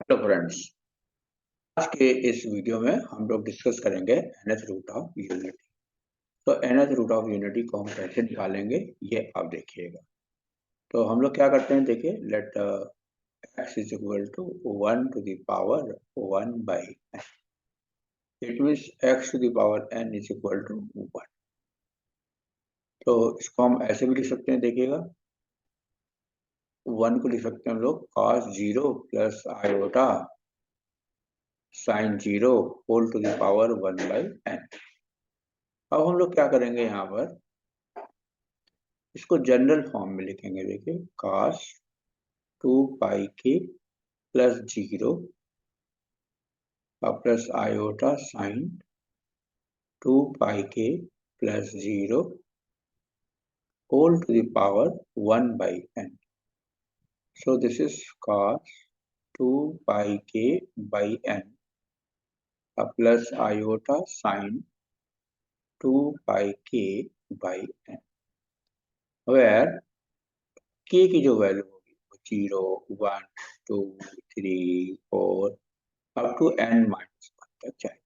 Hello friends, आज के इस वीडियो में हम लोग डिस्कस करेंगे nth रूट ऑफ यूनिटी। तो nth रूट ऑफ यूनिटी को हम कैसे निकालेंगे ये आप देखिएगा। तो हम लोग क्या करते हैं, देखिए, let x is equal to 1 to the power 1 by n। It means x to the power n is equal to 1। तो इसको हम ऐसे भी लिख सकते हैं, देखिएगा, 1 को लिख सकते हैं हम लोग cos 0 plus iota sine 0 whole to the power 1 by n। अब हम लोग क्या करेंगे, यहाँ पर इसको जनरल फॉर्म में लिखेंगे। देखिए, cos 2 pi k plus 0 plus iota sine 2 pi k plus 0 whole to the power 1 by n। So this is cos 2 pi k by n plus iota sine 2 pi k by n, where k की जो value होगी 0, 1, 2, 3, 4 up to n minus 1 तक चाहिए।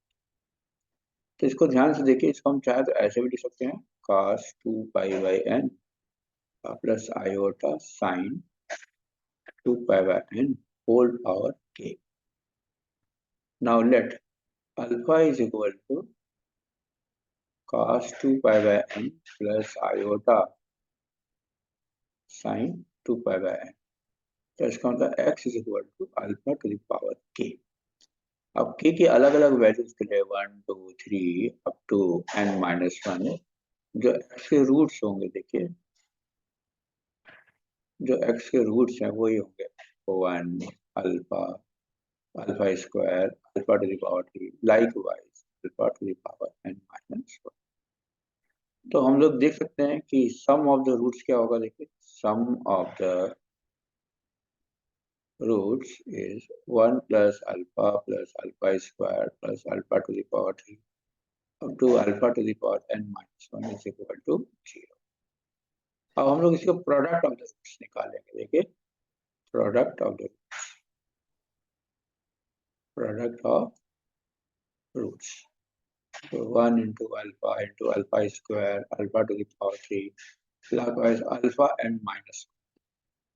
तो इसको ध्यान से देखिए, इसको हम चाहे तो ऐसे भी लिख सकते हैं, cos 2 pi by n plus iota sine 2 pi by n whole power k। Now let alpha is equal to cos 2 pi by n plus iota sine 2 pi by n। तो इसका मतलब x is equal to alpha to the power k। अब k की अलग अलग values के लिए 1, 2, 3 up to n minus 1 जो x के रूट्स होंगे, देखिए जो x के रूट्स हैं वही होंगे 1 alpha, alpha square, alpha to the power 3, likewise alpha to the power n minus 1। तो हम लोग देख सकते हैं कि सम ऑफ द रूट्स क्या होगा। देखिए, some of the roots is 1 plus alpha square plus alpha to the power 3 up to alpha to the power n minus 1 is equal to 0। अब हम लोग इसका प्रोडक्ट ऑफ द रूट्स निकालेंगे। देखिए, product of the product of roots, तो 1 into alpha square alpha to the power 3 likewise alpha n minus.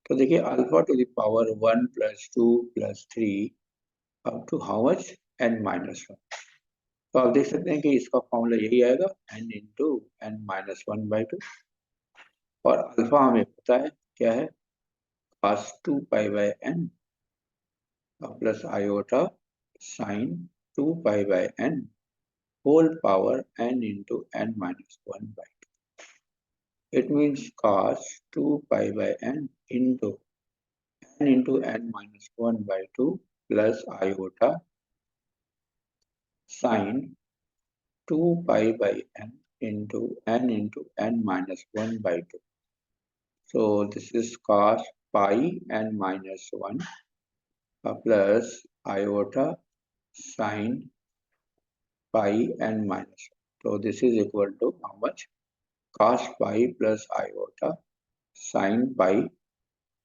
तो देखिए, alpha to the power 1 plus 2 plus 3 up to how much n minus 1। तो आप देख सकते हैं कि इसका फॉर्मूला यही आएगा, n into n minus 1 by 2। और अल्फा हमें पता है क्या है, cos 2 pi by n plus iota sine 2 pi by n whole power n into n minus 1 by 2. It means cos 2 pi by n into n minus 1 by 2 plus iota sin 2 pi by n into n minus 1 by 2. So this is cos pi n minus 1 plus iota sin pi n minus 1. So this is equal to how much? Cos pi plus iota sin pi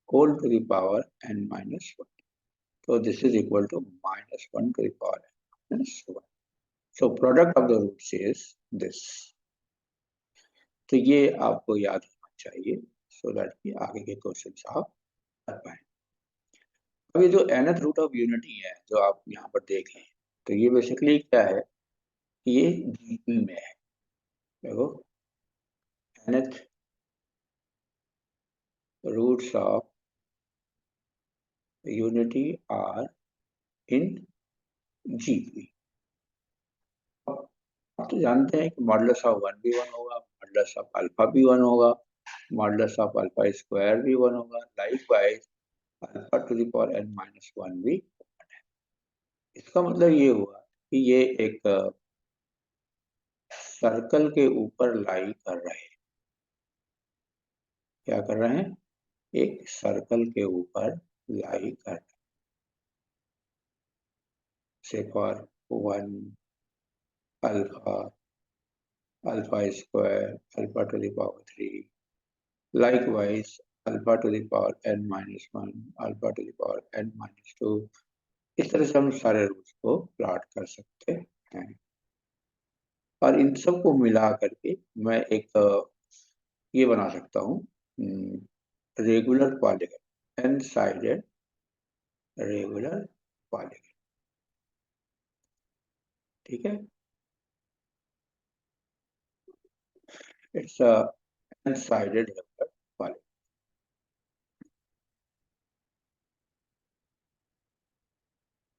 whole to the power n minus 1. So this is equal to minus 1 to the power n minus 1. So product of the roots is this. तो ये आपको याद होना चाहिए, so that कि आगे के question आप कर पाए। अब ये जो nth रूट ऑफ यूनिटी है जो आप यहाँ पर देख रहे हैं, तो ये बेसिकली क्या है, ये डीपी में है। देखो, nth roots of unity are in GP. आप तो जानते हैं कि मॉडुलस ऑफ 1 भी 1 होगा, मॉडुलस ऑफ अल्फा भी 1 होगा, मॉडुलस ऑफ अल्फा स्क्वायर भी 1 होगा, likewise alpha to the power n minus 1 भी 1 है। इसका मतलब ये हुआ कि ये एक सर्कल के ऊपर लाई कर रहे हैं। क्या कर रहे हैं? एक सर्कल के ऊपर लाई कर रहे हैं। से for 1 alpha, alpha square, alpha to the power 3, likewise alpha to the power n minus 1, alpha to the power n minus 2 इस तरह से हम सारे रूल्स को प्लॉट कर सकते हैं और इन सबको मिला करके मैं एक ये बना सकता हूँ regular polygon, n sided regular polygon. ठीक है, it's a n sided regular polygon,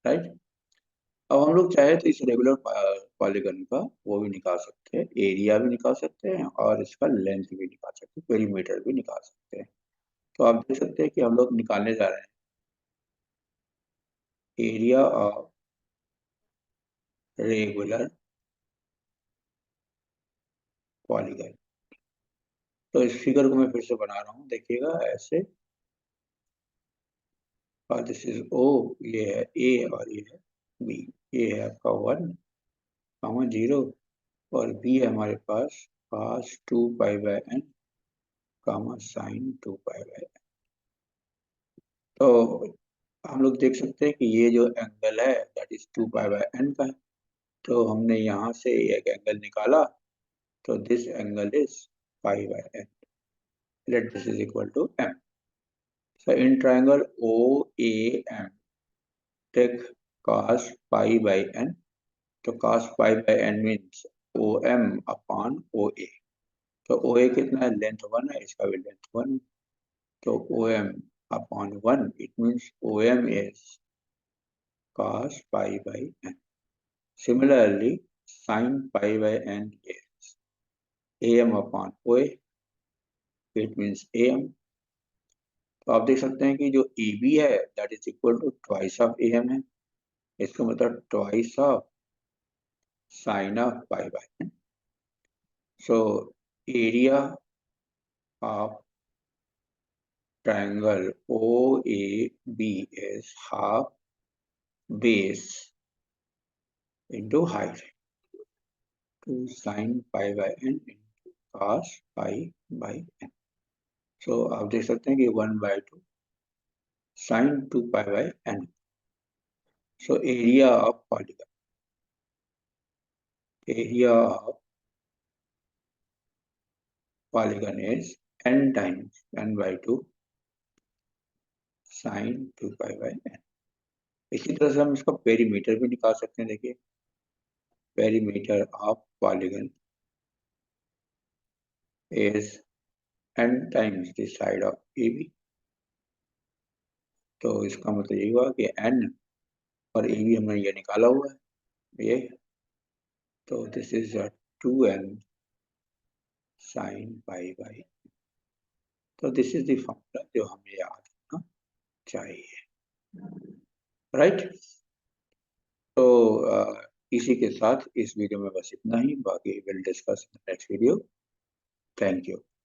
right. अब हम लोग चाहे तो इस रेगुलर पॉलीगन का वो भी निकाल सकते हैं, एरिया भी निकाल सकते हैं और इसका लेंथ भी निकाल सकते हैं, पेरीमीटर भी निकाल सकते हैं। तो आप देख सकते हैं कि हम लोग निकालने जा रहे हैं एरिया ऑफ रेगुलर पॉलीगन। तो इस फिगर को मैं फिर से बना रहा हूँ, देखिएगा ऐसे, और दिस इज ओ, ये है ए और ये है बी। ये है आपका 1, 0 और बी है हमारे पास cos 2 pi by n, sine 2 pi by n। तो हम लोग देख सकते हैं कि ये जो एंगल है that is 2 pi by n का है। तो हमने यहाँ से एक एंगल निकाला, तो this angle is pi by n, let this is equal to m। So in triangle OAM, take cos pi by n. तो cos pi by n means OM upon OA। तो OA कितना है, length 1 है, इसका भी length 1। तो OM upon 1, it means OM is cos pi by n। Similarly, sin pi by n is AM upon OA, it means AM। तो आप देख सकते हैं कि जो AB है that is equal to twice of AM है, इसका मतलब twice of sin of pi by n। So area of triangle OAB is half base into height, 2 sin pi by n into cos pi by n। So आप देख सकते हैं कि 1/2 sin 2 pi by n। So area of polygon is n times n/2 sin 2 pi by n। इसी तरह से हम इसका पेरीमीटर भी निकाल सकते हैं। देखिए, perimeter of polygon is n times the side of AB। तो इसका मतलब ये हुआ कि n और AB हमने ये निकाला हुआ है ये, तो this is 2n sin pi by. तो दिस इज द फॉर्मूला जो हमें याद रखना चाहिए, राइट। तो इसी के साथ इस वीडियो में बस इतना ही, बाकी will discuss next video. Thank you.